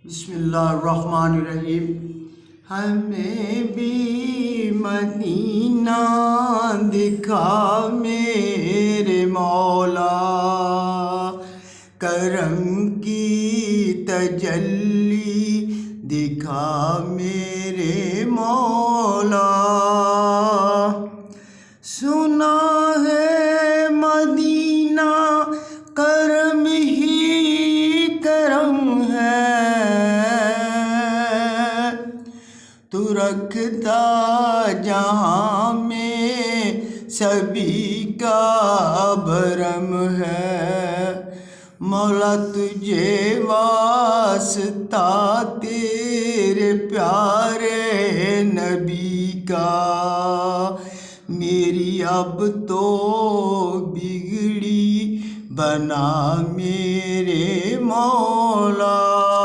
بسم اللہ الرحمن الرحیم۔ ہمیں بھی مدینہ دکھا میرے مولا، کرم کی تجلی دکھا میرے مولا۔ سنا ہے مدینہ کرم ہی کرم ہے، تو رکھتا جہاں میں سبھی کا بھرم ہے۔ مولا تجھے واسطہ تیرے پیارے نبی کا، میری اب تو بگڑی بنا میرے مولا۔